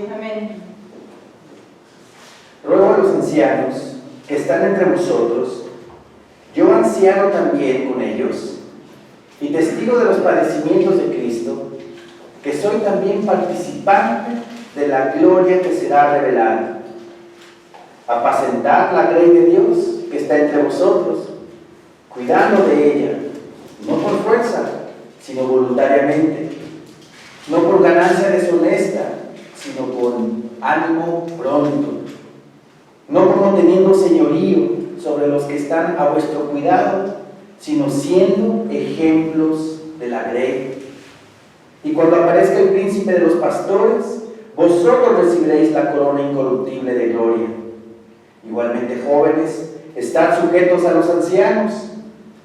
Amén. Ruego a los ancianos que están entre vosotros, yo anciano también con ellos, y testigo de los padecimientos de Cristo, que soy también participante de la gloria que será revelada. Apacentad la grey de Dios que está entre vosotros, cuidando de ella, no por fuerza, sino voluntariamente, no por ganancia deshonesta, sino con ánimo pronto, no como teniendo señorío sobre los que están a vuestro cuidado, sino siendo ejemplos de la grey. Y cuando aparezca el príncipe de los pastores, vosotros recibiréis la corona incorruptible de gloria. Igualmente, jóvenes, estad sujetos a los ancianos,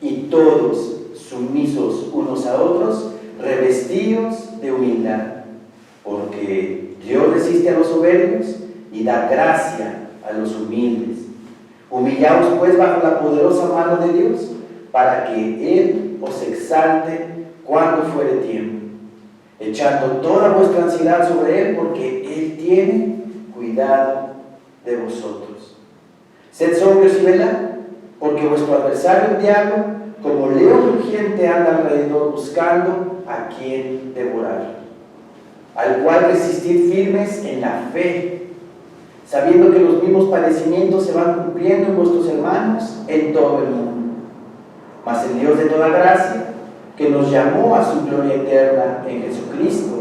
y todos sumisos unos a otros, revestidos de humildad, porque Dios resiste a los soberbios y da gracia a los humildes. Humillaos pues bajo la poderosa mano de Dios, para que Él os exalte cuando fuere tiempo, echando toda vuestra ansiedad sobre Él, porque Él tiene cuidado de vosotros. Sed sobrios y velad, porque vuestro adversario el diablo, como león rugiente, anda alrededor buscando a quien devorar, al cual resistid firmes en la fe, sabiendo que los mismos padecimientos se van cumpliendo en vuestros hermanos en todo el mundo. Mas el Dios de toda gracia, que nos llamó a su gloria eterna en Jesucristo,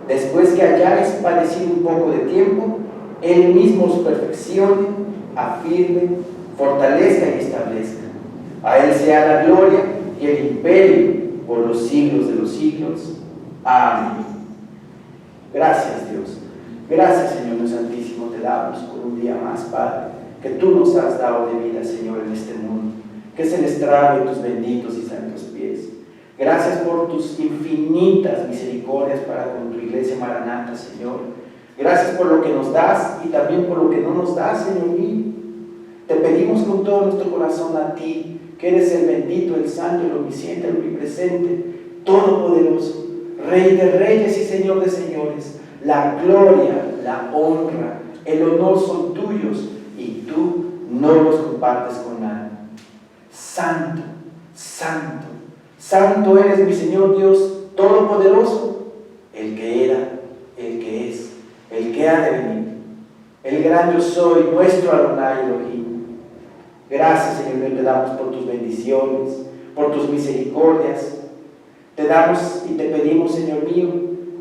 después que hayáis padecido un poco de tiempo, Él mismo os perfeccione, afirme, fortalezca y establezca. A Él sea la gloria y el imperio por los siglos de los siglos. Amén. Gracias, Dios. Gracias, Señor Dios Santísimo, te damos por un día más, Padre, que tú nos has dado de vida, Señor, en este mundo, que es el estrado de tus benditos y santos pies. Gracias por tus infinitas misericordias para con tu iglesia Maranata, Señor. Gracias por lo que nos das y también por lo que no nos das, Señor mío. Te pedimos con todo nuestro corazón a ti, que eres el bendito, el santo, el omnisciente, el omnipresente, todopoderoso, Rey de reyes y Señor de señores. La gloria, la honra, el honor son tuyos y tú no los compartes con nadie. Santo, santo, santo eres, mi Señor Dios todopoderoso, el que era, el que es, el que ha de venir, el gran yo soy, nuestro Adonai Elohim. Gracias, Señor mío, te damos por tus bendiciones, por tus misericordias. Te damos y te pedimos, Señor mío,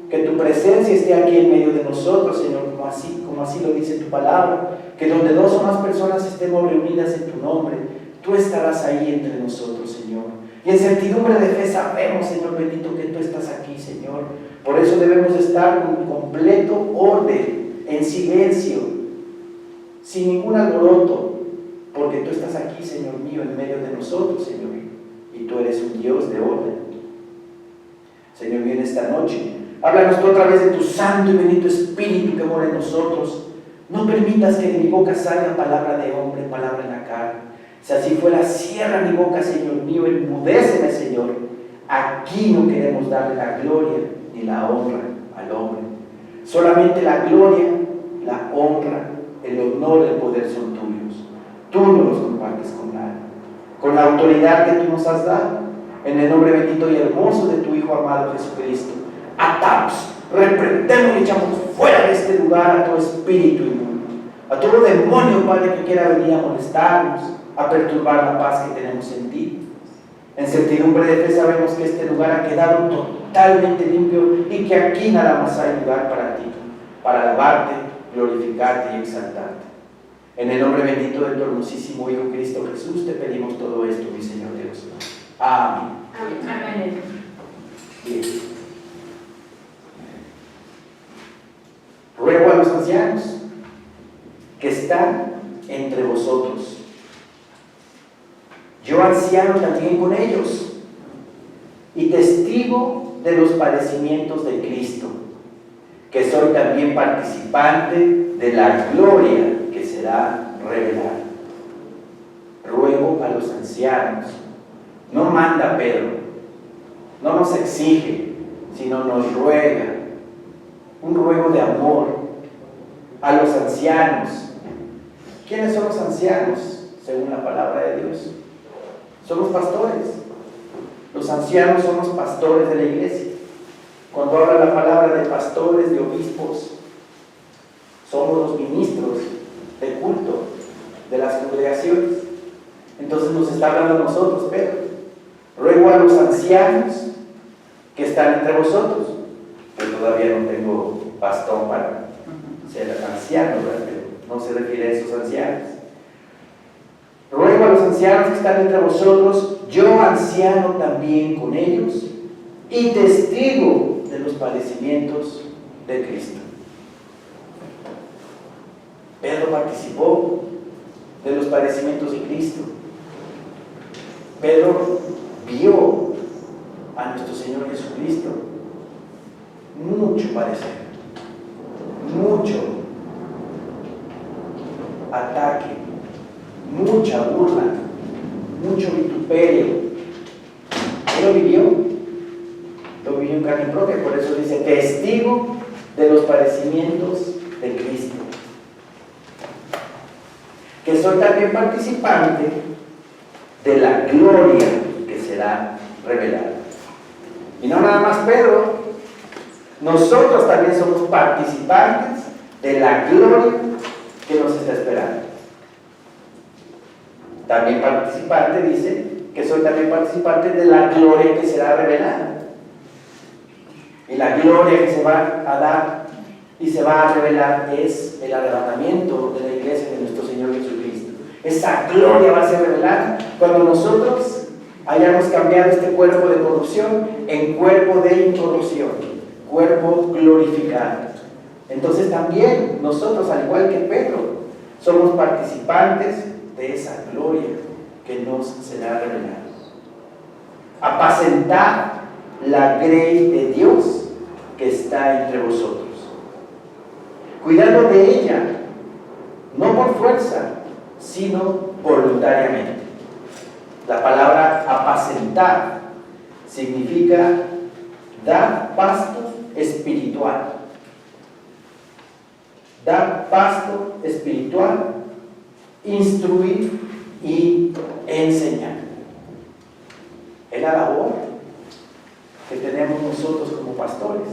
que tu presencia esté aquí en medio de nosotros, Señor, como así lo dice tu palabra, que donde dos o más personas estemos reunidas en tu nombre, tú estarás ahí entre nosotros, Señor. Y en certidumbre de fe sabemos, Señor bendito, que tú estás aquí, Señor. Por eso debemos estar con completo orden, en silencio, sin ningún alboroto, porque tú estás aquí, Señor mío, en medio de nosotros, Señor mío, y tú eres un Dios de orden. Señor mío, en esta noche, háblanos tú a través de tu santo y bendito Espíritu que mora en nosotros. No permitas que de mi boca salga palabra de hombre, palabra en la carne. Si así fuera, cierra mi boca, Señor mío, enmudéceme, Señor. Aquí no queremos darle la gloria ni la honra al hombre. Solamente la gloria, la honra, el honor y el poder son tuyos. Tú no los compartes con nadie. Con la autoridad que tú nos has dado, en el nombre bendito y hermoso de tu Hijo amado Jesucristo, atamos, reprendemos y echamos fuera de este lugar a todo espíritu inmundo, a todo demonio, Padre, que quiera venir a molestarnos, a perturbar la paz que tenemos en ti. En certidumbre de fe sabemos que este lugar ha quedado totalmente limpio y que aquí nada más hay lugar para ti, para alabarte, glorificarte y exaltarte. En el nombre bendito de tu hermosísimo Hijo Cristo Jesús te pedimos todo esto, mi Señor Dios. Amén. Amén. Bien. Ruego a los ancianos que están entre vosotros. Yo anciano también con ellos, y testigo de los padecimientos de Cristo, que soy también participante de la gloria que será revelada. Ruego a los ancianos. No manda Pedro, no nos exige, sino nos ruega. Un ruego de amor, a los ancianos. ¿Quiénes son los ancianos? Según la palabra de Dios, son los pastores. Los ancianos son los pastores de la iglesia. Cuando habla la palabra de pastores, de obispos, somos los ministros de culto de las congregaciones. Entonces nos está hablando a nosotros, Pedro. Ruego a los ancianos que están entre vosotros. Yo todavía no tengo bastón para ser anciano, ¿verdad? Pero no se refiere a esos ancianos. Ruego a los ancianos que están entre vosotros, yo anciano también con ellos, y testigo de los padecimientos de Cristo. Pedro participó de los padecimientos de Cristo. Pedro vio a nuestro Señor Jesucristo mucho padecer, mucho ataque, mucha burla, mucho vituperio. Él lo vivió en carne propia, por eso dice testigo de los padecimientos de Cristo. Que soy también participante de la gloria que será revelada. Y no nada más Pedro, nosotros también somos participantes de la gloria que nos está esperando. También participante, dice, que soy también participante de la gloria que será revelada. Y la gloria que se va a dar y se va a revelar es el arrebatamiento de la iglesia de nuestro Señor Jesucristo. Esa gloria va a ser revelada cuando nosotros hayamos cambiado este cuerpo de corrupción en cuerpo de incorrupción, cuerpo glorificado. Entonces también nosotros, al igual que Pedro, somos participantes de esa gloria que nos será revelada. Apacentar la grey de Dios que está entre vosotros, cuidando de ella, no por fuerza, sino voluntariamente. La palabra apacentar significa dar pasto espiritual. Dar pasto espiritual, instruir y enseñar. Es la labor que tenemos nosotros como pastores.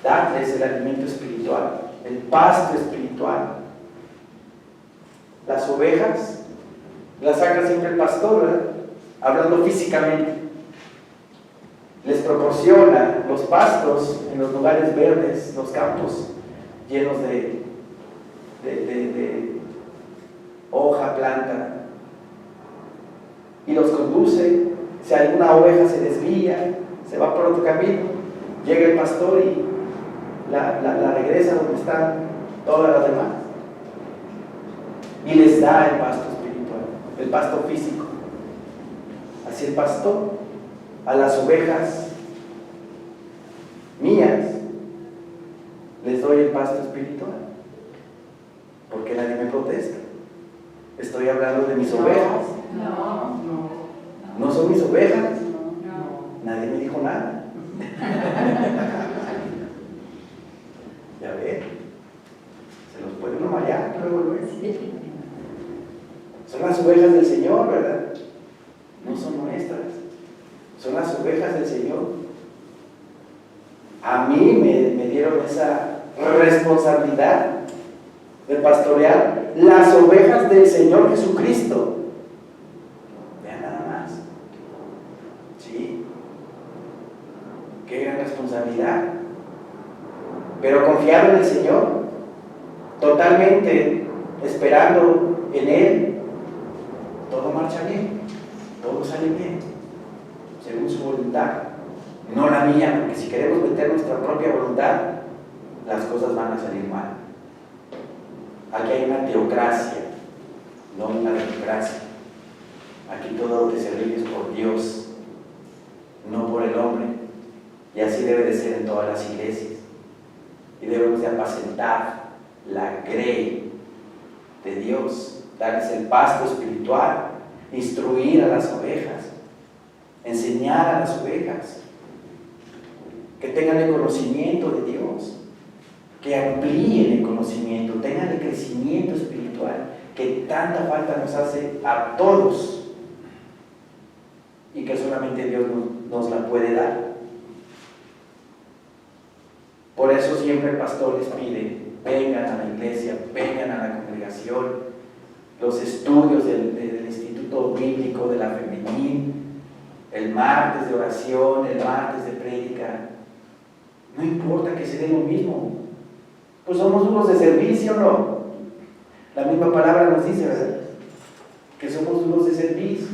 Darles el alimento espiritual, el pasto espiritual. Las ovejas las saca siempre el pastor, ¿verdad? Hablando físicamente. Les proporciona los pastos en los lugares verdes, los campos llenos de hoja, planta, y los conduce. Si alguna oveja se desvía, se va por otro camino, llega el pastor y la regresa donde están todas las demás, y les da el pasto espiritual, el pasto físico. Así el pastor a las ovejas mías les doy el pasto espiritual, porque nadie me protesta. Estoy hablando de mis ovejas. ¿No son mis ovejas? Nadie me dijo nada. Ya ve, se los puede uno mallar luego. Son las ovejas del Señor, ¿verdad? No son nuestras, son las ovejas del Señor. A mí me dieron esa responsabilidad de pastorear las ovejas del Señor Jesucristo. Vean nada más. Sí, qué gran responsabilidad. Pero confiado en el Señor, totalmente esperando en Él, todo marcha bien, todo sale bien, según su voluntad, no la mía, porque si queremos meter nuestra propia voluntad, las cosas van a salir mal. Aquí hay una teocracia, no una democracia. Aquí todo lo que se rige es por Dios, no por el hombre, y así debe de ser en todas las iglesias. Y debemos de apacentar la grey de Dios, darles el pasto espiritual, instruir a las ovejas, enseñar a las ovejas, que tengan el conocimiento de Dios. que amplíen el conocimiento, tengan el crecimiento espiritual que tanta falta nos hace a todos y que solamente Dios nos la puede dar. Por eso siempre el pastor les pide: vengan a la iglesia, vengan a la congregación, los estudios del Instituto Bíblico de la Femenil, el martes de oración, el martes de prédica. No importa que se dé lo mismo, pues somos duros de servicio, ¿no? La misma palabra nos dice, ¿verdad?, que somos duros de servicio.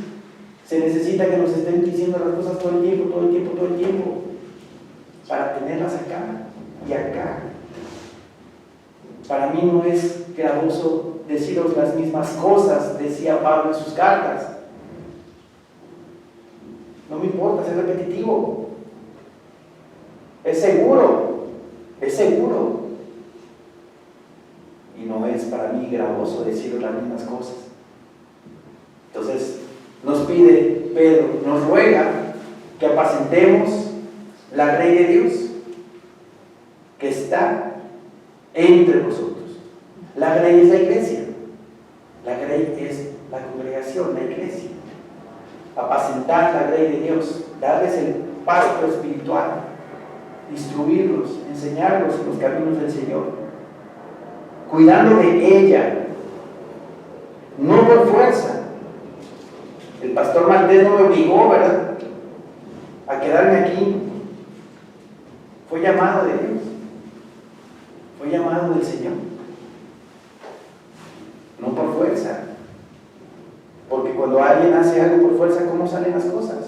Se necesita que nos estén diciendo las cosas todo el tiempo, todo el tiempo, todo el tiempo, para tenerlas acá y acá. Para mí no es gravoso deciros las mismas cosas, decía Pablo en sus cartas. No me importa ser repetitivo. Es seguro, es seguro. Y no es para mí gravoso deciros las mismas cosas. Entonces, nos pide Pedro, nos ruega que apacentemos la grey de Dios que está entre nosotros. La grey es la iglesia, la grey es la congregación, la iglesia. Apacentar la grey de Dios, darles el pasto espiritual, instruirlos, enseñarlos en los caminos del Señor, cuidando de ella, no por fuerza. El pastor Maltés no me obligó, ¿verdad?, a quedarme aquí. Fue llamado de Dios, fue llamado del Señor, no por fuerza. Porque cuando alguien hace algo por fuerza, ¿cómo salen las cosas?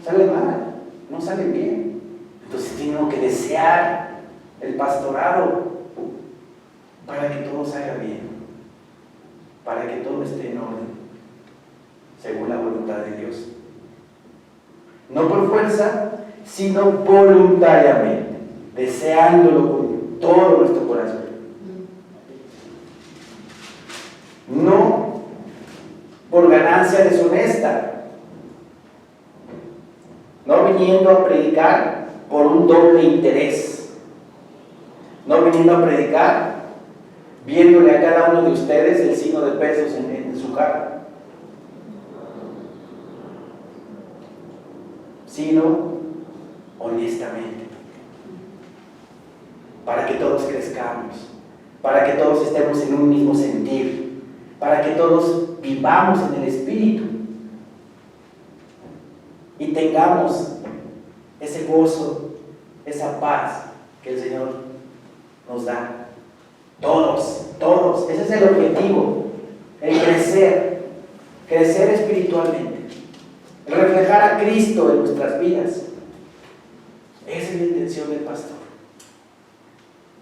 Salen mal, no salen bien. Entonces tiene que desear el pastorado para que todo salga bien, para que todo esté en orden, según la voluntad de Dios. No por fuerza, sino voluntariamente, deseándolo con todo nuestro corazón. No por ganancia deshonesta, no viniendo a predicar por un doble interés, no viniendo a predicar viéndole a cada uno de ustedes el signo de pesos en su cara, sino honestamente, para que todos crezcamos, para que todos estemos en un mismo sentir, para que todos vivamos en el Espíritu y tengamos ese gozo, esa paz que el Señor nos da. Todos, ese es el objetivo, el crecer espiritualmente, el reflejar a Cristo en nuestras vidas. Esa es la intención del pastor,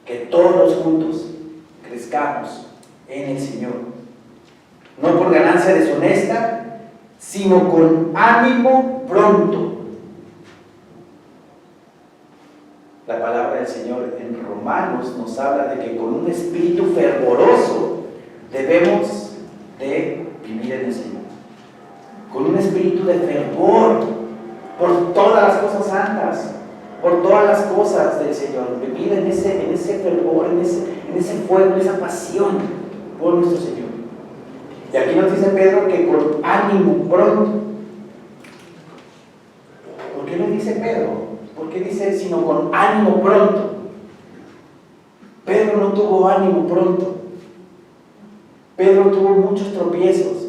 que todos juntos crezcamos en el Señor, no por ganancia deshonesta, sino con ánimo pronto. La palabra del Señor en Romanos nos habla de que con un espíritu fervoroso debemos de vivir en el Señor, con un espíritu de fervor por todas las cosas santas, por todas las cosas del Señor, vivir en ese fervor, en ese fuego, en esa pasión por nuestro Señor. Y aquí nos dice Pedro que con ánimo pronto. ¿Por qué no dice Pedro? ¿Por qué dice sino con ánimo pronto? Pedro no tuvo ánimo pronto. Pedro tuvo muchos tropiezos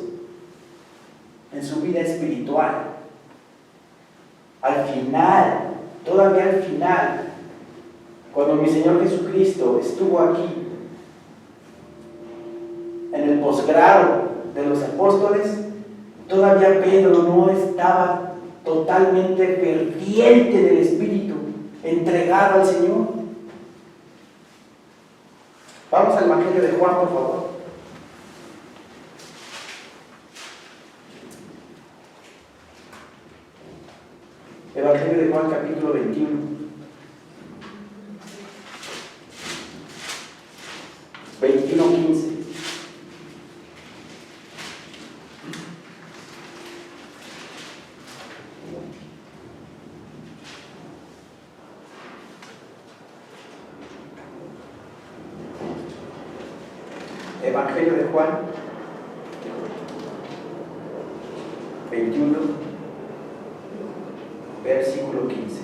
en su vida espiritual. Al final, todavía al final, cuando mi Señor Jesucristo estuvo aquí, en el posgrado de los apóstoles, todavía Pedro no estaba totalmente ferviente del Espíritu, entregado al Señor. Vamos al Evangelio de Juan, por favor. Evangelio de Juan, capítulo 21. (21:15). Evangelio de Juan 21, versículo 15.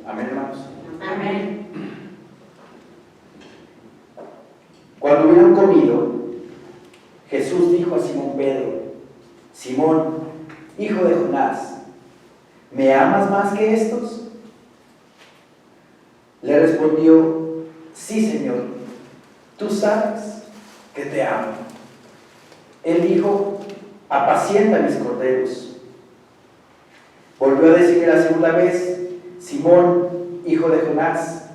Amén, hermanos. Amén. Cuando hubieron comido, Jesús dijo a Simón Pedro: Simón, hijo de Jonás, ¿me amas más que estos? Le respondió: sí, Señor, tú sabes que te amo. Él dijo: apacienta mis corderos. Volvió a decirle la segunda vez: Simón, hijo de Jonás,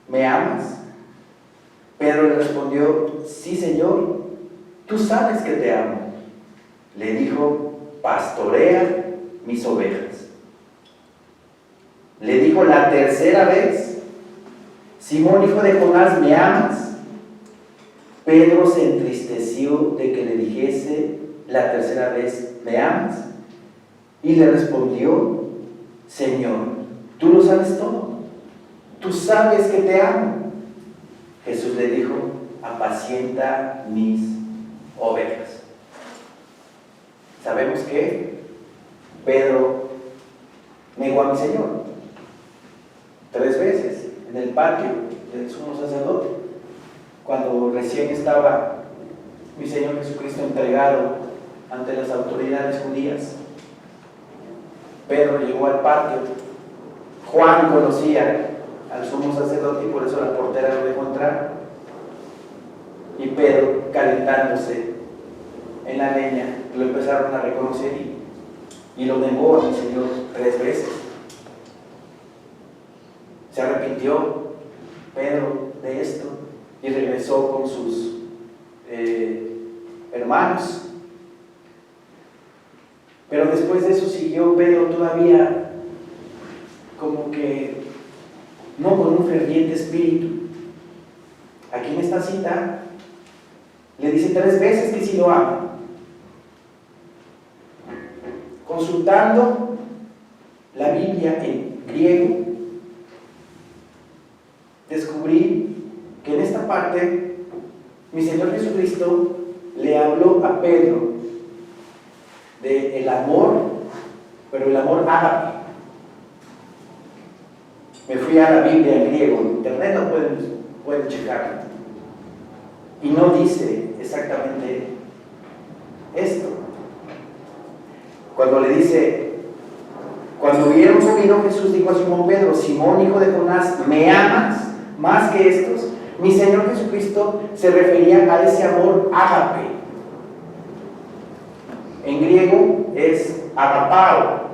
¿me amas? Pedro le respondió: sí, Señor, tú sabes que te amo. Le dijo: pastorea mis ovejas. Le dijo la tercera vez: Simón, hijo de Jonás, ¿me amas? Pedro se entristeció de que le dijese la tercera vez: ¿me amas? Y le respondió: Señor, tú lo sabes todo. Tú sabes que te amo. Jesús le dijo: apacienta mis ovejas. Sabemos que Pedro negó a mi Señor 3 veces en el patio del sumo sacerdote, cuando recién estaba mi Señor Jesucristo entregado ante las autoridades judías. Pedro llegó al patio. Juan conocía al sumo sacerdote y por eso la portera lo dejó entrar. Y Pedro, calentándose en la leña, lo empezaron a reconocer y lo negó a mi Señor 3 veces. Se arrepintió Pedro de esto y regresó con sus hermanos. Pero después de eso siguió Pedro todavía como que no con un ferviente espíritu. Aquí en esta cita le dice 3 veces que sí lo ama. Consultando la Biblia en griego, descubrí que en esta parte mi Señor Jesucristo le habló a Pedro del amor, pero el amor ágape. Me fui a la Biblia en griego, en internet lo pueden checar, y no dice exactamente esto. Cuando le dice: cuando hubieron comido, Jesús dijo a Simón Pedro: Simón, hijo de Jonás, ¿me amas más que estos? Mi Señor Jesucristo se refería a ese amor ágape. En griego es agapao,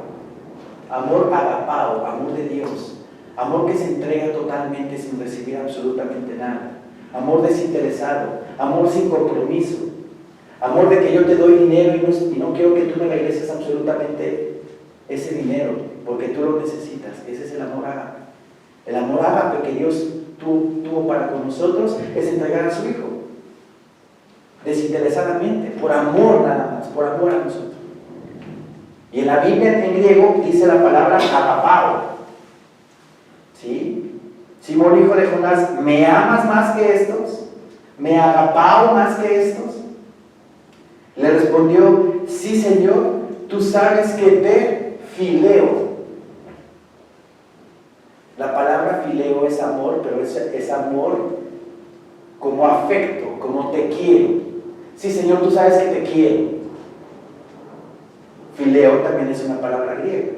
amor agapao, amor de Dios, amor que se entrega totalmente sin recibir absolutamente nada, amor desinteresado, amor sin compromiso, amor de que yo te doy dinero y no quiero que tú me regreses absolutamente ese dinero porque tú lo necesitas. Ese es el amor ágape. El amor ágape que Dios tuvo para con nosotros es entregar a su Hijo desinteresadamente, por amor nada más, por amor a nosotros. Y en la Biblia en griego dice la palabra agapao. ¿Sí? Simón, hijo de Jonás, ¿me amas más que estos? ¿Me agapao más que estos? Le respondió: sí, Señor, tú sabes que te fileo. La palabra fileo es amor, pero es amor como afecto, como te quiero. Sí, Señor, tú sabes que te quiero. Fileo también es una palabra griega.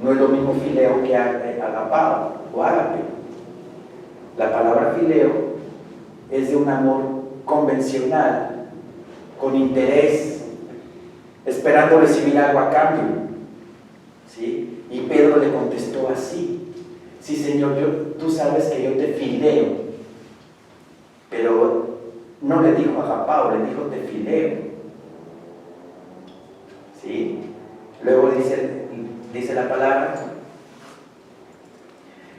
No es lo mismo fileo que agapao o ágape. La palabra fileo es de un amor convencional, con interés, esperando recibir algo a cambio. ¿Sí? Y Pedro le contestó así: sí, Señor, tú sabes que yo te fileo. Pero no le dijo agapao, le dijo te fileo. ¿Sí? Luego dice la palabra,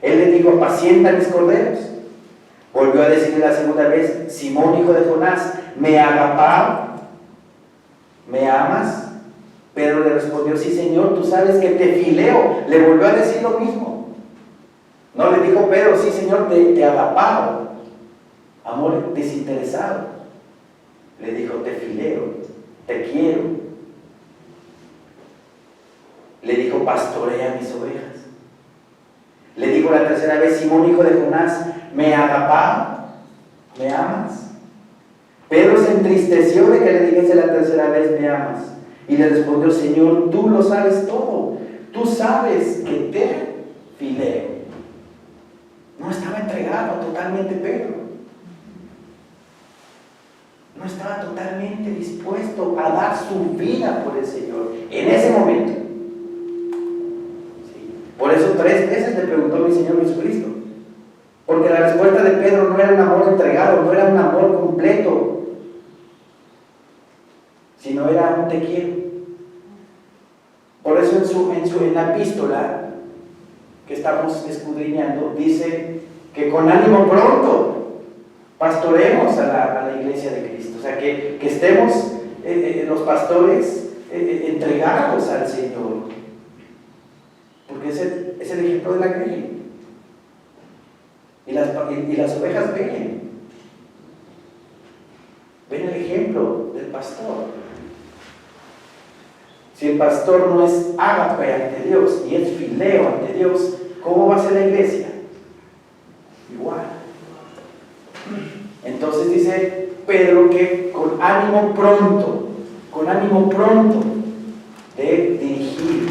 él le dijo: apacienta mis corderos. Volvió a decirle la segunda vez: Simón, hijo de Jonás, ¿me agapao? ¿Me amas? Pedro le respondió: sí, Señor, tú sabes que te fileo. Le volvió a decir lo mismo. No le dijo Pedro: sí, Señor, te agapao. Amor desinteresado. Le dijo: te fileo, te quiero. Le dijo: pastorea mis ovejas. Le dijo la tercera vez: Simón, hijo de Jonás, ¿me agapao? ¿Me amas? Pedro se entristeció de que le dijese la tercera vez: ¿me amas? Y le respondió: Señor, tú lo sabes todo. Tú sabes que te fileo. No estaba entregado totalmente Pedro. No estaba totalmente dispuesto a dar su vida por el Señor en ese momento. Sí. Por eso 3 veces le preguntó mi Señor Jesucristo. Porque la respuesta de Pedro no era un amor entregado, no era un amor completo, sino era un te quiero. Por eso en la epístola que estamos escudriñando, dice que con ánimo pronto pastoremos a la iglesia de Cristo. O sea, que estemos los pastores entregados al Señor. Porque es el ejemplo de la grey. Y las ovejas ven el ejemplo del pastor. Si el pastor no es ágape ante Dios y es fileo ante Dios, ¿cómo va a ser la iglesia? Igual. Entonces dice Pedro que con ánimo pronto de dirigir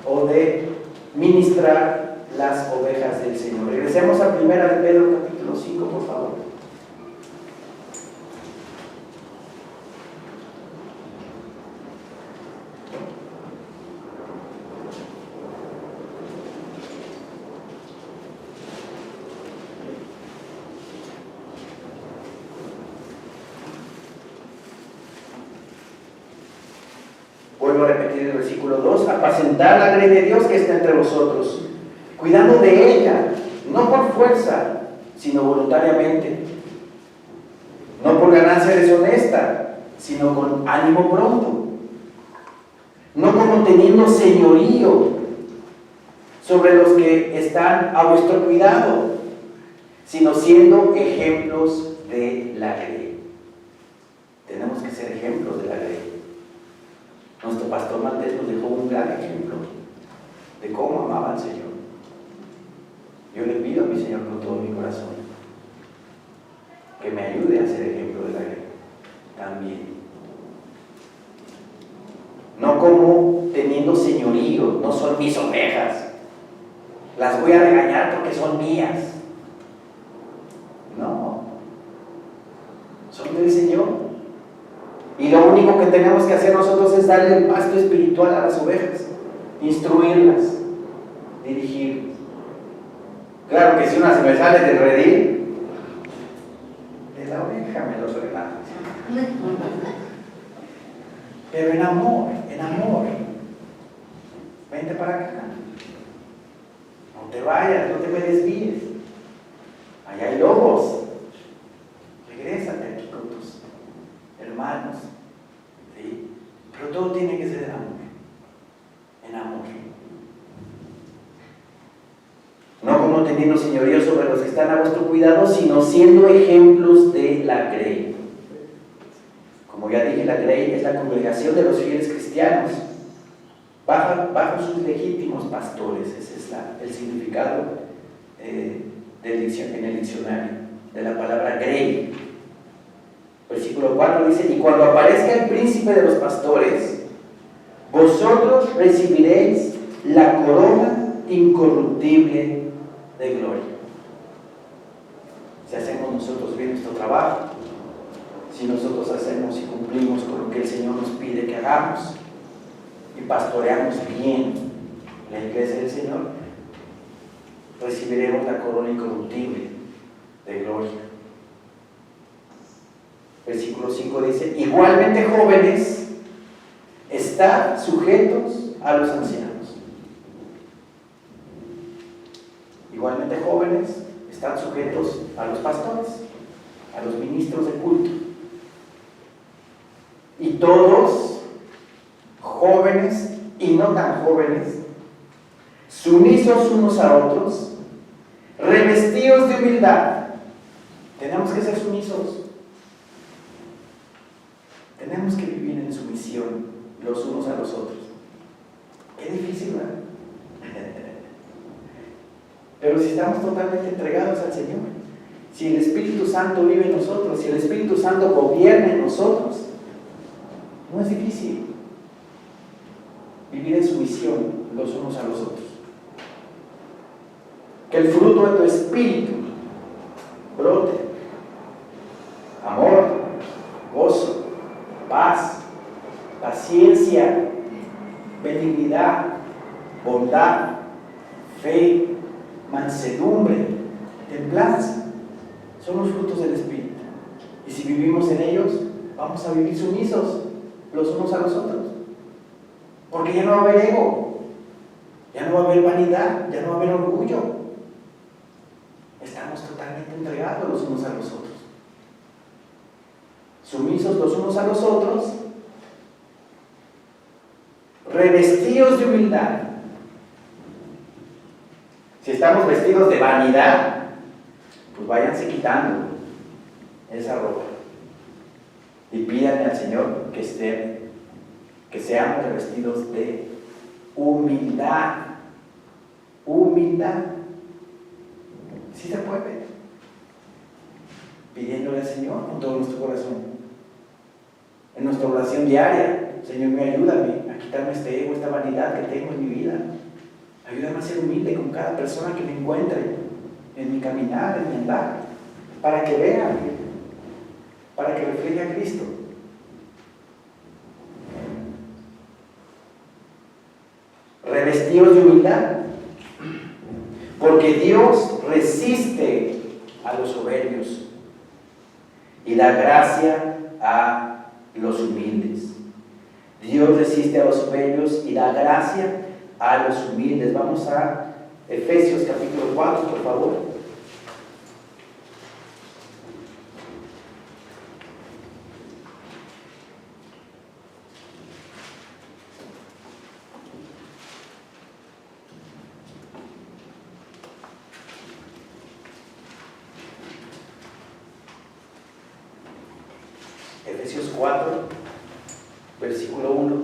o de ministrar las ovejas del Señor. Regresemos a 1 de Pedro capítulo 5, por favor. Vuelvo a repetir el versículo 2: apacentar la grey de Dios que está entre vosotros, cuidando de ella, no por fuerza, sino voluntariamente, no por ganancia deshonesta, sino con ánimo pronto, no como teniendo señorío sobre los que están a vuestro cuidado, sino siendo ejemplos de la grey. Tenemos que ser ejemplos de la grey. Nuestro pastor Maltés nos dejó un gran ejemplo de cómo amaba al Señor. Yo le pido a mi Señor con todo mi corazón que me ayude a ser ejemplo de la grey también. No como teniendo señorío, no son mis ovejas, las voy a regañar porque son mías. No, son del Señor. Y lo único que tenemos que hacer nosotros es darle el pasto espiritual a las ovejas, instruirlas, dirigirlas. Claro que si una se me sale del redil, de la oveja me lo regalas. Pero en amor, vente para acá. No te vayas, no te me desvíes. Allá hay lobos. Regrésate aquí con tus hermanos. ¿Sí? Pero todo tiene que ser en amor. En amor. No como teniendo señorío sobre los que están a vuestro cuidado, sino siendo ejemplos de la grey. Como ya dije, la grey es la congregación de los fieles cristianos, bajo sus legítimos pastores. Ese es el significado en el diccionario de la palabra grey. Versículo 4 dice: y cuando aparezca el príncipe de los pastores, vosotros recibiréis la corona incorruptible de gloria. Si hacemos nosotros bien nuestro trabajo, si nosotros hacemos y cumplimos con lo que el Señor nos pide que hagamos y pastoreamos bien la iglesia del Señor, recibiremos la corona incorruptible de gloria. Versículo 5 dice: igualmente jóvenes, estad sujetos a los ancianos. Igualmente jóvenes, están sujetos a los pastores, a los ministros de culto. Y todos, jóvenes y no tan jóvenes, sumisos unos a otros, revestidos de humildad. Tenemos que ser sumisos. Tenemos que vivir en sumisión los unos a los otros. Qué difícil, ¿verdad? Pero si estamos totalmente entregados al Señor, si el Espíritu Santo vive en nosotros, si el Espíritu Santo gobierna en nosotros, no es difícil vivir en sumisión los unos a los otros. Que el fruto de tu espíritu brote: amor, gozo, paz, paciencia, benignidad, bondad, fe, mansedumbre, templanza. Son los frutos del Espíritu. Y si vivimos en ellos, vamos a vivir sumisos los unos a los otros. Porque ya no va a haber ego, ya no va a haber vanidad, ya no va a haber orgullo. Estamos totalmente entregados los unos a los otros. Sumisos los unos a los otros, revestidos de humildad. Si estamos vestidos de vanidad, pues váyanse quitando esa ropa y pídanle al Señor que seamos revestidos de humildad. Humildad. Sí se puede. Pidiéndole al Señor con todo nuestro corazón. En nuestra oración diaria: Señor, ayúdame a quitarme este ego, esta vanidad que tengo en mi vida. Ayúdame a ser humilde con cada persona que me encuentre en mi caminar, en mi andar, para que vean, para que refleje a Cristo. Revestidos de humildad, porque Dios resiste a los soberbios y da gracia a los humildes. Dios resiste a los soberbios y da gracia a los humildes. Vamos a Efesios capítulo 4, por favor. Efesios 4, versículo 1.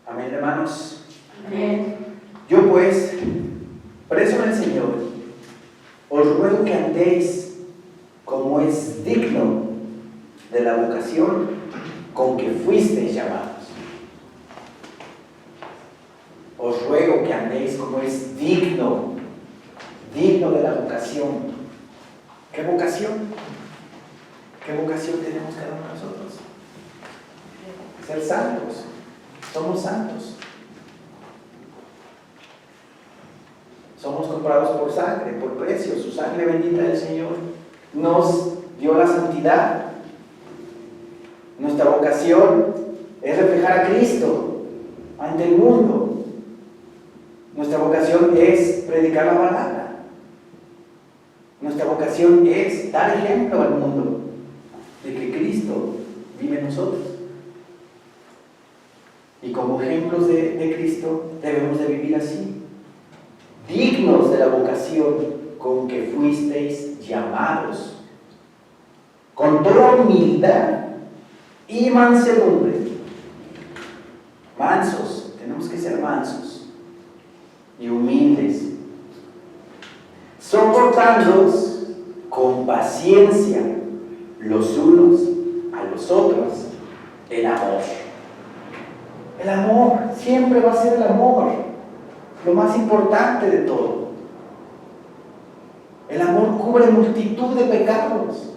Amén, hermanos. Amén. Yo pues, preso en el Señor, os ruego que andéis como es digno de la vocación con que fuisteis llamados. Os ruego que andéis como es digno de la vocación. ¿Qué vocación? ¿Qué vocación tenemos cada uno de nosotros? Ser santos. Somos santos. Somos comprados por sangre, por precio. Su sangre bendita del Señor nos dio la santidad. Nuestra vocación es reflejar a Cristo ante el mundo. Nuestra vocación es predicar la palabra. Nuestra vocación es dar ejemplo al mundo de que Cristo vive en nosotros. Y como ejemplos de Cristo debemos de vivir así, dignos de la vocación con que fuisteis llamados, con toda humildad y mansedumbre. Mansos, tenemos que ser mansos y humildes, soportándoos con paciencia los unos a los otros en amor. El amor, siempre va a ser el amor, lo más importante de todo. El amor cubre multitud de pecados.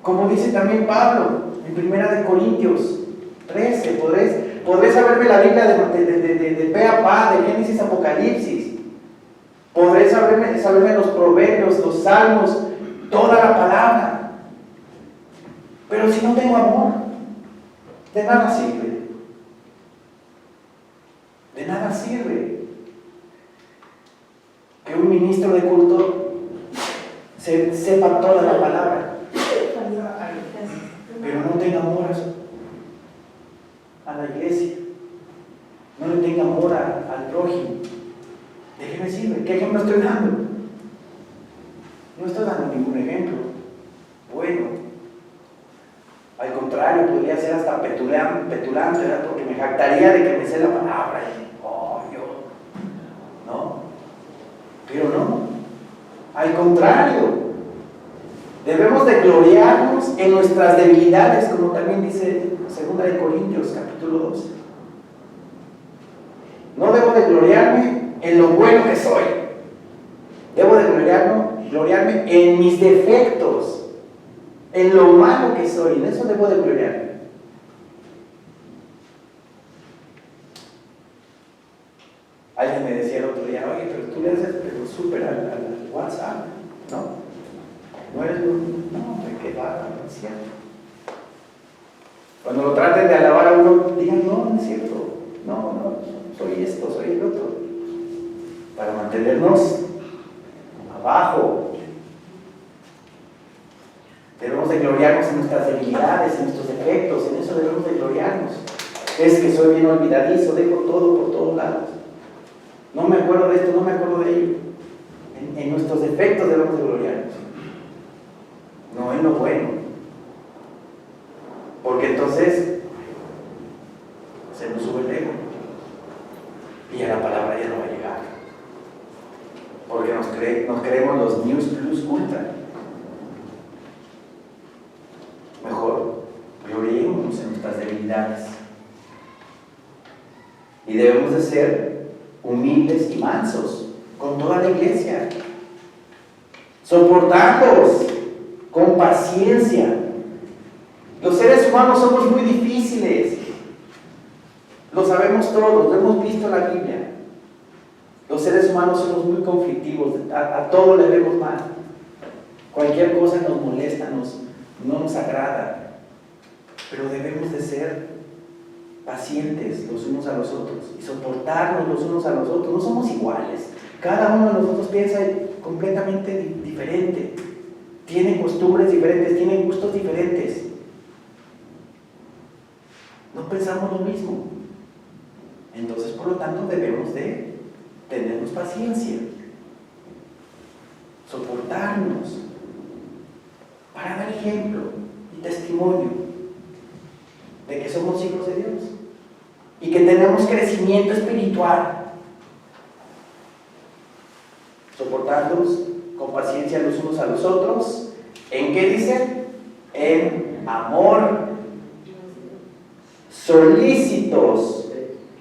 Como dice también Pablo en 1 Corintios 13, podré saberme la Biblia de pe a pa, de Génesis a Apocalipsis. Podré saberme los proverbios, los salmos, toda la palabra. Pero si no tengo amor, De nada sirve. De nada sirve que un ministro de culto sepa toda la palabra, pero no tenga amor a la iglesia, no le tenga amor al prójimo. ¿De qué me sirve? ¿Qué ejemplo estoy dando? No estoy dando ningún ejemplo bueno. Al contrario, podría ser hasta petulante, ¿verdad? Porque me jactaría de que me sé la palabra y, ¿no? Pero no, al contrario, debemos de gloriarnos en nuestras debilidades, como también dice 2 Corintios capítulo 12. No debo de gloriarme en lo bueno que soy, debo de gloriarme en mis defectos, en lo malo que soy, en eso debo de gloriarme. Alguien me decía el otro día, oye, pero tú le haces pero súper al WhatsApp, ¿no? No eres un... No, qué bárbaro, no es cierto. Cuando lo traten de alabar a uno, digan, no es cierto, no, soy esto, soy el otro. Para mantenernos abajo. Debemos de gloriarnos en nuestras debilidades, en nuestros defectos, en eso debemos de gloriarnos. Es que soy bien olvidadizo, dejo todo por todos lados. No me acuerdo de esto, no me acuerdo de ello. En nuestros defectos debemos de gloriarnos. No en lo bueno. Porque entonces se nos sube el ego. Y ya la palabra ya no va a llegar. Porque nos creemos los News Plus Ultra. Mejor gloriémonos en nuestras debilidades. Y debemos de ser humildes y mansos con toda la iglesia, soportándolos con paciencia. Los seres humanos somos muy difíciles, lo sabemos todos, lo hemos visto en la Biblia. Los seres humanos somos muy conflictivos, a todo le vemos mal, cualquier cosa nos molesta, no nos agrada, pero debemos de ser pacientes los unos a los otros y soportarnos los unos a los otros. No somos iguales, cada uno de nosotros piensa completamente diferente, tiene costumbres diferentes, tiene gustos diferentes, no pensamos lo mismo. Entonces, por lo tanto, debemos de tenernos paciencia, soportarnos para dar ejemplo y testimonio de que somos hijos de Dios y que tenemos crecimiento espiritual, soportándonos con paciencia los unos a los otros. ¿En qué dice? En amor, solícitos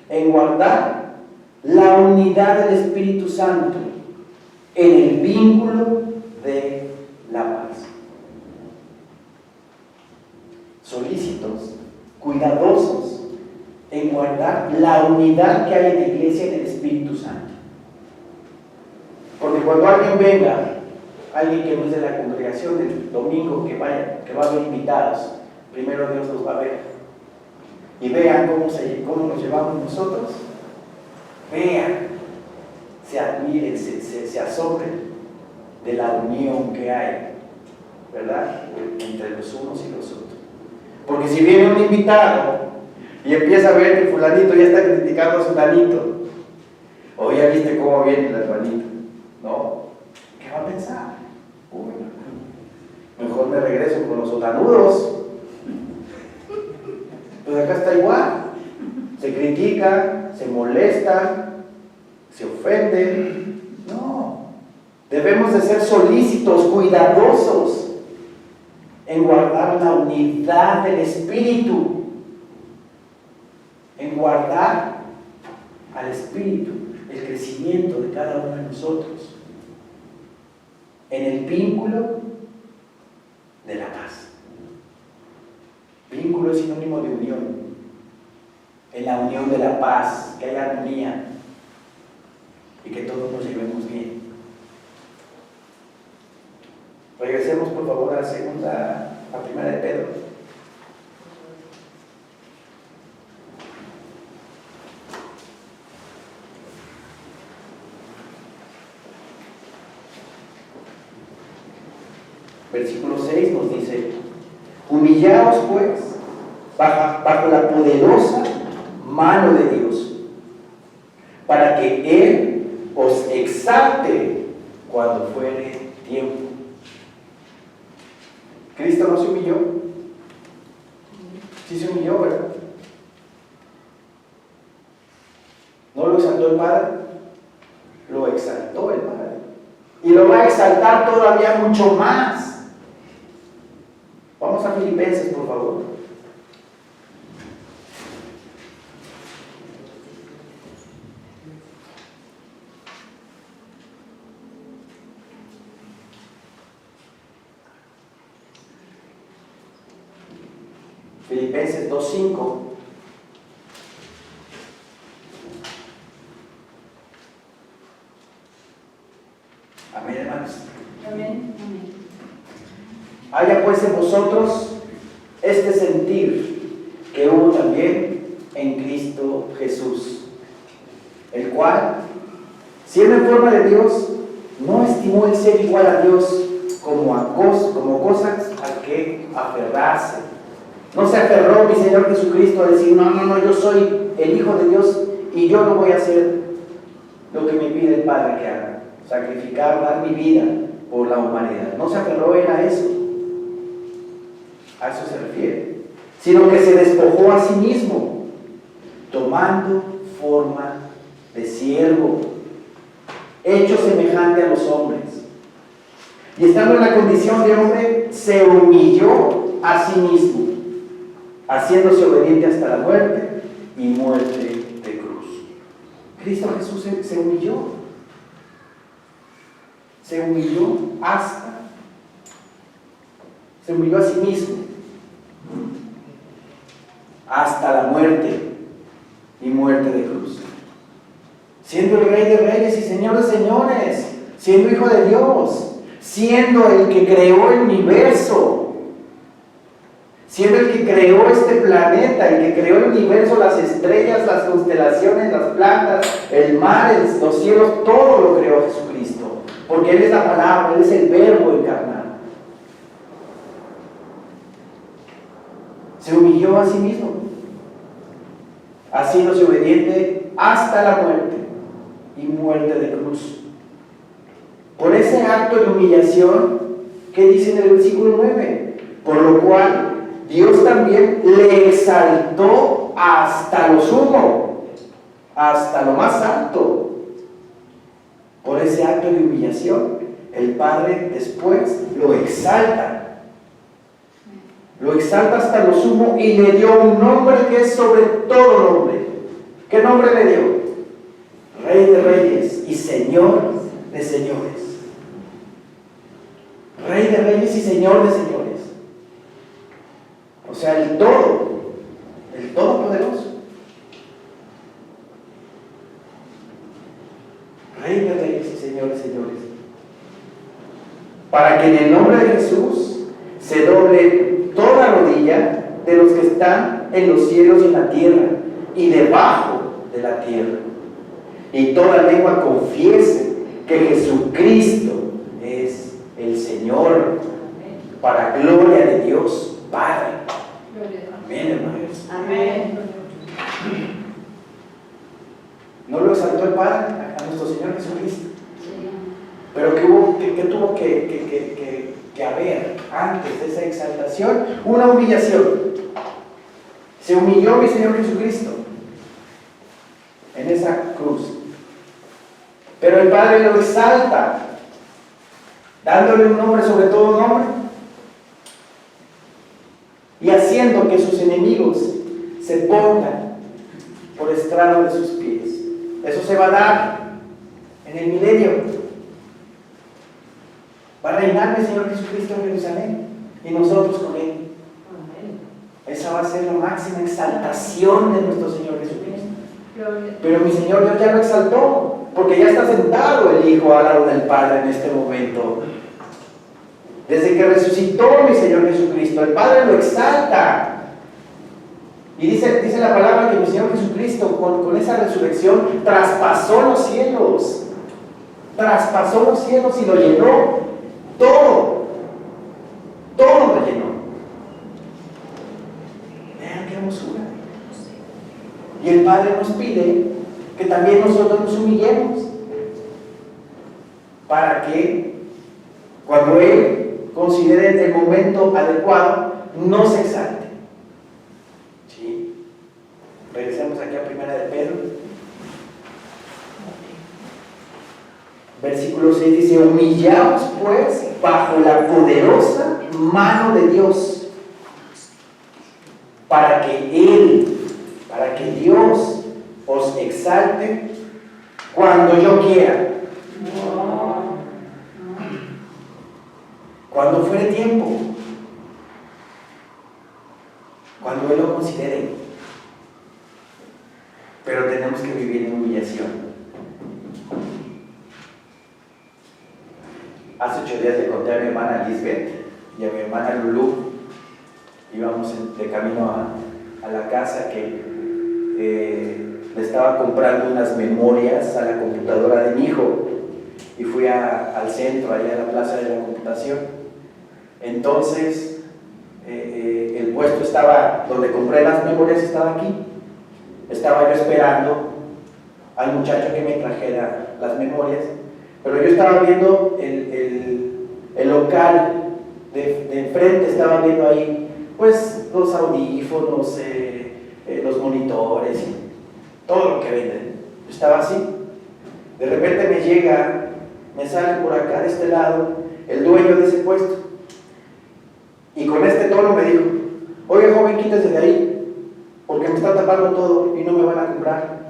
en guardar la unidad del Espíritu Santo en el vínculo de la paz. Solícitos, cuidadosos en guardar la unidad que hay en la iglesia en el Espíritu Santo. Porque cuando alguien venga, alguien que no es de la congregación del domingo, que va a haber invitados, primero Dios los va a ver y vean cómo nos llevamos nosotros, vean, se admiren, se asombren de la unión que hay, ¿verdad?, entre los unos y los otros. Porque si viene un invitado y empieza a ver que fulanito ya está criticando a fulanito, o ya viste cómo viene el hermanito, ¿no? ¿Qué va a pensar? Uy, mejor me regreso con los sotanudos. Pues acá está igual, se critican, se molestan, se ofenden. No, debemos de ser solícitos, cuidadosos en guardar la unidad del Espíritu, en guardar al Espíritu, el crecimiento de cada uno de nosotros, en el vínculo de la paz. Vínculo es sinónimo de unión. En la unión de la paz, que haya armonía y que todos nos llevemos bien. Regresemos por favor a 1 de Pedro. Versículo 6 nos dice: humillaos pues bajo la poderosa mano de Dios, para que Él os exalte cuando fuere tiempo. Cristo no se humilló. Sí se humilló, ¿verdad? ¿No lo exaltó el Padre? Lo exaltó el Padre. Y lo va a exaltar todavía mucho más. Vamos a Filipenses, por favor. Filipenses 2:5. Amén, hermanos. Amén. Haya pues en vosotros este sentir que hubo también en Cristo Jesús, el cual, siendo en forma de Dios, no estimó el ser igual a Dios como cosas a que aferrarse. No se aferró mi Señor Jesucristo a decir: no, yo soy el Hijo de Dios y yo no voy a hacer lo que me pide el Padre que haga, sacrificar, dar mi vida por la humanidad. No se aferró él a eso se refiere, sino que se despojó a sí mismo, tomando forma de siervo, hecho semejante a los hombres, y estando en la condición de hombre, se humilló a sí mismo, haciéndose obediente hasta la muerte y muerte de cruz. Cristo Jesús se humilló. Se humilló a sí mismo hasta la muerte y muerte de cruz, siendo el Rey de Reyes y Señor de Señores, siendo Hijo de Dios, siendo el que creó el universo, siendo el que creó este planeta, el que creó el universo, las estrellas, las constelaciones, las plantas, el mar, los cielos, todo lo creó Jesucristo, porque Él es la palabra, Él es el verbo encarnado. Se humilló a sí mismo, haciéndose obediente hasta la muerte y muerte de cruz. Por ese acto de humillación, ¿qué dice en el versículo 9? Por lo cual Dios también le exaltó hasta lo sumo, hasta lo más alto. Por ese acto de humillación, el Padre después lo exalta. Lo exalta hasta lo sumo y le dio un nombre que es sobre todo nombre. ¿Qué nombre le dio? Rey de Reyes y Señor de Señores. Rey de Reyes y Señor de Señores. O sea, el Todopoderoso. Rey de Reyes y Señor de Señores. Para que en el nombre de Jesús se doble toda rodilla de los que están en los cielos y en la tierra y debajo de la tierra, y toda lengua confiese que Jesucristo es el Señor, para gloria de Dios Padre. Amén, hermanos. Amén. ¿No lo exaltó el Padre a nuestro Señor Jesucristo? Pero ¿qué tuvo que haber antes de esa exaltación? Una humillación. Se humilló mi Señor Jesucristo en esa cruz. Pero el Padre lo exalta, dándole un nombre sobre todo nombre, y haciendo que sus enemigos se pongan por estrado de sus pies. Eso se va a dar en el milenio. Va a reinar el Señor Jesucristo en Jerusalén y nosotros con Él. Esa va a ser la máxima exaltación de nuestro Señor Jesucristo. Pero mi Señor Dios ya lo exaltó, porque ya está sentado el Hijo al lado del Padre en este momento. Desde que resucitó mi Señor Jesucristo, el Padre lo exalta. Y dice la palabra que mi Señor Jesucristo con esa resurrección traspasó los cielos. Traspasó los cielos y lo llenó todo. Y el Padre nos pide que también nosotros nos humillemos, para que cuando Él considere el momento adecuado, no se exalte. ¿Sí? Regresemos aquí a 1 de Pedro. Versículo 6 dice: humillaos pues bajo la poderosa mano de Dios, para que Dios os exalte cuando yo quiera. Cuando fuere tiempo, cuando Él lo considere. Pero tenemos que vivir en humillación. Hace 8 días le conté a mi hermana Lisbeth y a mi hermana Lulú, íbamos de camino a la casa, que le estaba comprando unas memorias a la computadora de mi hijo, y fui al centro, allá a la plaza de la computación. Entonces el puesto estaba, donde compré las memorias estaba aquí. Estaba yo esperando al muchacho que me trajera las memorias, pero yo estaba viendo el local de enfrente, estaba viendo ahí pues los audífonos, los monitores y todo lo que venden. Yo estaba así. De repente me sale por acá de este lado el dueño de ese puesto, y con este tono me dijo: oye, joven, quítese de ahí, porque me está tapando todo y no me van a comprar.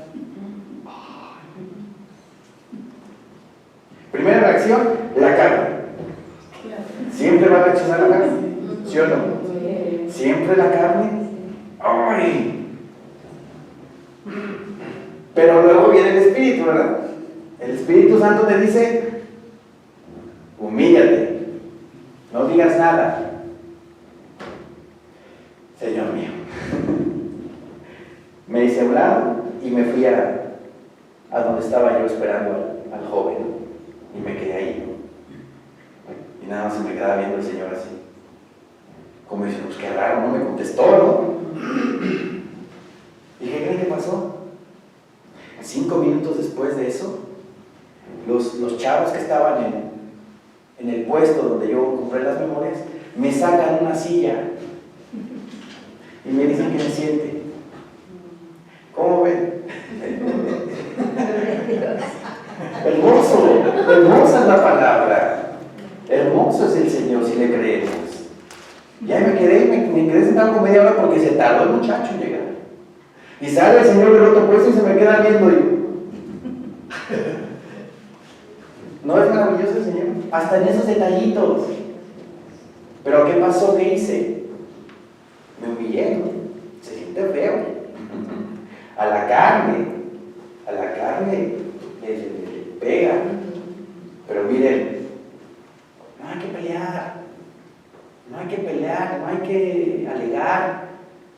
Primera reacción, la carne. Siempre va a reaccionar la carne, ¿sí o no? Siempre la carne. ¡Ay! Pero luego viene el Espíritu, ¿verdad? El Espíritu Santo te dice: humíllate, no digas nada. Señor mío. Me hice a un lado y me fui a donde estaba yo esperando al joven, y me quedé ahí, ¿no? Y nada más se me quedaba viendo el Señor así, como dice: pues qué raro, no me contestó, ¿no? ¿Y qué creen que pasó? 5 minutos después de eso, los chavos que estaban en el puesto donde yo compré las memorias me sacan una silla y me dicen que me siente. ¿Cómo ven? Hermosa es la palabra. Hermoso es el Señor si le creemos. Ya me quedé sentado como media hora porque se tardó el muchacho en llegar. Y sale el Señor del otro puesto y se me queda viendo yo. ¿No es maravilloso el Señor? Hasta en esos detallitos. Pero ¿qué pasó? ¿Qué hice? Me humillé. Se siente feo. A la carne le pega. Pero miren, no hay que alegar,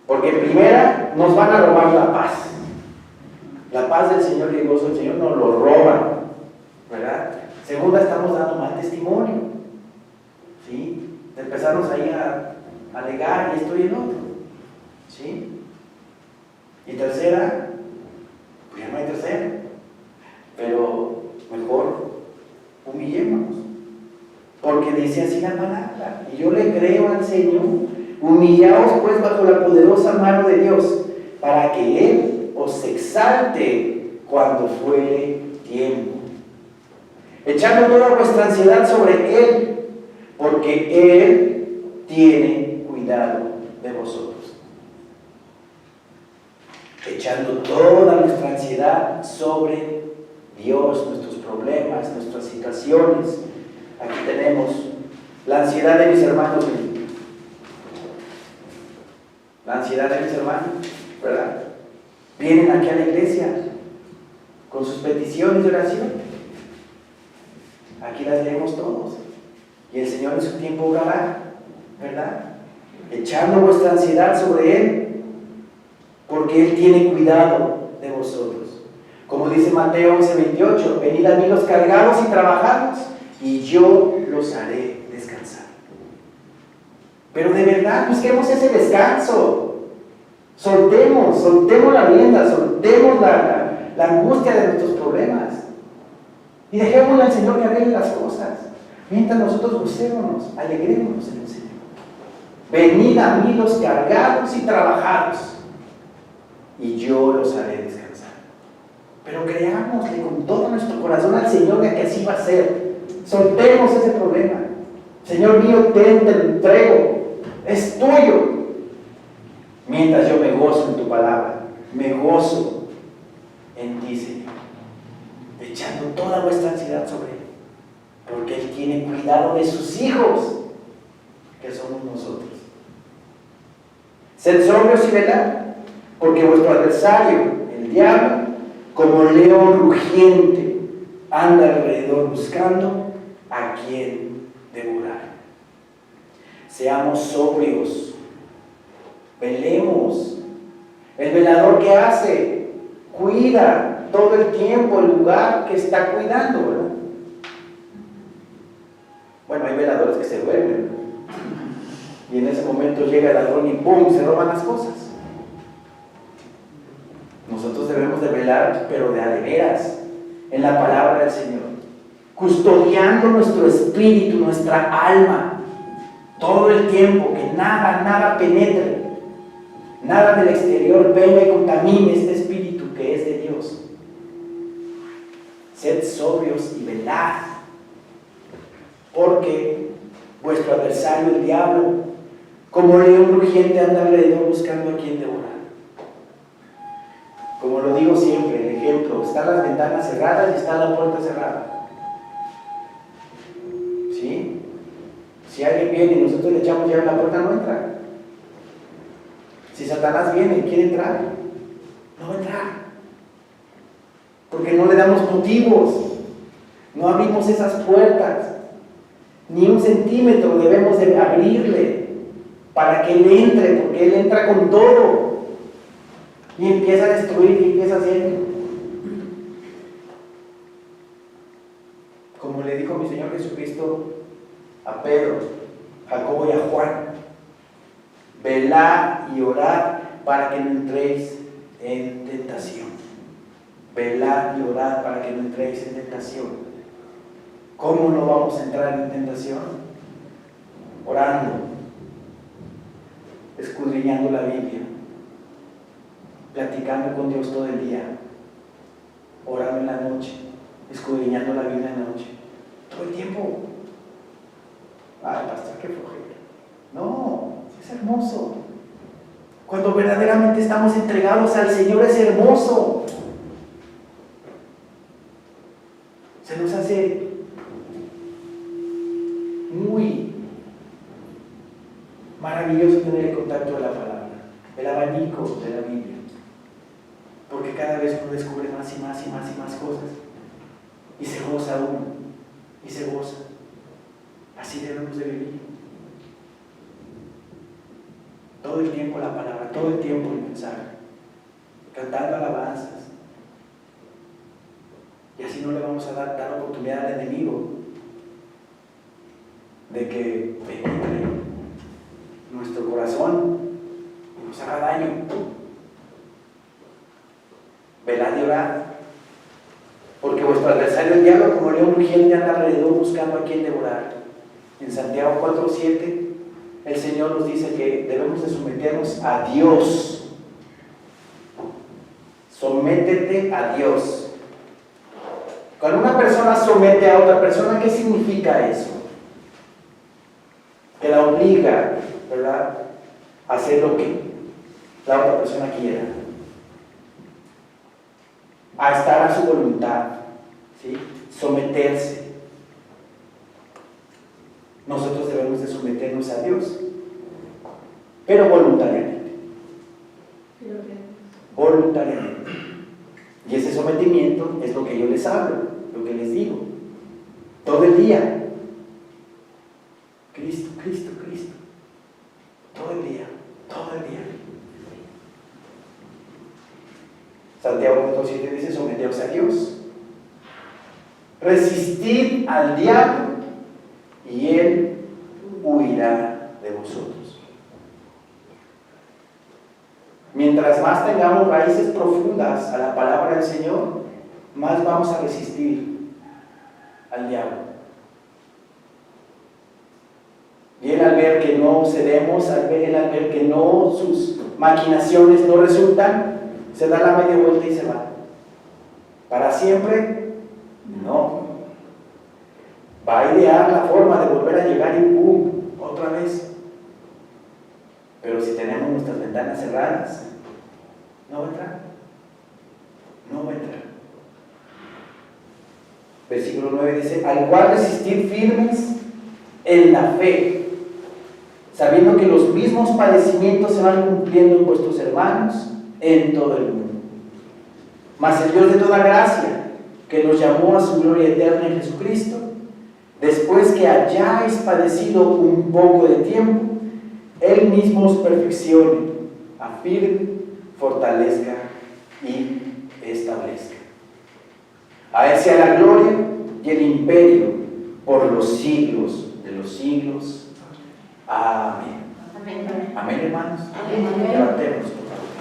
porque en primera nos van a robar la paz del Señor y el gozo del Señor nos lo roban, ¿verdad? Segunda, estamos dando mal testimonio, ¿sí? Empezamos ahí a alegar y esto y el otro, ¿sí? Y tercera, pues ya no hay tercera, pero mejor humillémonos, porque dice así la palabra, y yo le creo al Señor: humillaos pues bajo la poderosa mano de Dios, para que Él os exalte cuando fuere tiempo, echando toda vuestra ansiedad sobre Él, porque Él tiene cuidado de vosotros. Echando toda nuestra ansiedad sobre Dios, nuestros problemas, nuestras situaciones. Aquí tenemos la ansiedad de mis hermanos. La ansiedad de mis hermanos, ¿verdad? Vienen aquí a la iglesia con sus peticiones de oración. Aquí las leemos todos. Y el Señor en su tiempo obrará, ¿verdad? Echando vuestra ansiedad sobre Él, porque Él tiene cuidado de vosotros. Como dice Mateo 11:28: venid a mí los cargados y trabajados, y yo los haré descansar. Pero de verdad busquemos ese descanso. Soltemos la rienda, soltemos la angustia de nuestros problemas. Y dejémosle al Señor que arregle las cosas. Mientras nosotros gocémonos, alegrémonos en el Señor. Venid a mí los cargados y trabajados, y yo los haré descansar. Pero creámosle con todo nuestro corazón al Señor de que así va a ser. Soltemos ese problema. Señor mío, te lo entrego. Es tuyo. Mientras yo me gozo en tu palabra, me gozo en ti, Señor. Echando toda vuestra ansiedad sobre Él. Porque Él tiene cuidado de sus hijos, que somos nosotros. Sed sobrios y velad, porque vuestro adversario, el diablo, como león rugiente, anda alrededor buscando a quien devorar. Seamos sobrios, velemos. El velador, ¿qué hace? Cuida todo el tiempo el lugar que está cuidando, ¿verdad? Bueno, hay veladores que se duermen, ¿no? Y en ese momento llega el ladrón y ¡pum!, se roban las cosas. Nosotros debemos de velar, pero de a de veras, en la palabra del Señor, custodiando nuestro espíritu, nuestra alma, todo el tiempo, que nada penetre, nada del exterior venga y contamine este espíritu que es de Dios. Sed sobrios y velad, porque vuestro adversario, el diablo, como león rugiente, anda alrededor buscando a quien devorar. Como lo digo siempre, el ejemplo, están las ventanas cerradas y está la puerta cerrada. ¿Sí? Si alguien viene y nosotros le echamos llave a la puerta, no entra. Si Satanás viene y quiere entrar, no va a entrar. Porque no le damos motivos, no abrimos esas puertas. Ni un centímetro debemos de abrirle para que Él entre, porque Él entra con todo. Y empieza a destruir y empieza a hacer. Como le dijo mi Señor Jesucristo a Pedro, Jacobo y a Juan: velad y orad para que no entréis en tentación. Velad y orad para que no entréis en tentación. ¿Cómo no vamos a entrar en tentación? Orando, escudriñando la Biblia, platicando con Dios todo el día, orando en la noche, escudriñando la Biblia en la noche, todo el tiempo. Ay, pastor, qué flojera. No, es hermoso. Cuando verdaderamente estamos entregados al Señor, es hermoso. Se nos hace muy maravilloso tener el contacto de la palabra, el abanico de la Biblia, porque cada vez uno descubre más y más y más y más cosas, y se goza uno, y se goza. Así debemos de vivir. Todo el tiempo la palabra, todo el tiempo el mensaje, cantando alabanzas. Y así no le vamos a dar oportunidad al enemigo de que penetre nuestro corazón y nos haga daño. Velad y orad, porque vuestro adversario el diablo, como león rugiente, anda alrededor buscando a quien devorar. En Santiago 4:7 el Señor nos dice que debemos de someternos a Dios. Sométete a Dios. Cuando una persona somete a otra persona, ¿qué significa eso? Que la obliga, ¿verdad?, a hacer lo que la otra persona quiera, a estar a su voluntad, ¿sí? Someterse. Nosotros debemos de someternos a Dios, pero voluntariamente. Voluntariamente. Y ese sometimiento es lo que yo les hablo, lo que les digo, todo el día. Cristo, Cristo, Cristo. Todo el día, todo el día. Santiago 4:7 dice: someteos a Dios. Resistid al diablo y él huirá de vosotros. mientras más tengamos raíces profundas a la palabra del Señor, más vamos a resistir al diablo. Y él, al ver que no cedemos, al ver que no, sus maquinaciones no resultan, se da la media vuelta y se va. ¿Para siempre? No. Va a idear la forma de volver a llegar y ¡pum! Otra vez. Pero si tenemos nuestras ventanas cerradas, no va a entrar. No va a entrar. Versículo 9 dice: al cual resistir firmes en la fe, sabiendo que los mismos padecimientos se van cumpliendo en vuestros hermanos en todo el mundo. Mas el Dios de toda gracia, que nos llamó a su gloria eterna en Jesucristo, después que hayáis padecido un poco de tiempo, Él mismo os perfeccione, afirme, fortalezca y establezca. A Él sea la gloria y el imperio por los siglos de los siglos. Amén. Amén, hermanos. Amén. Levantemos.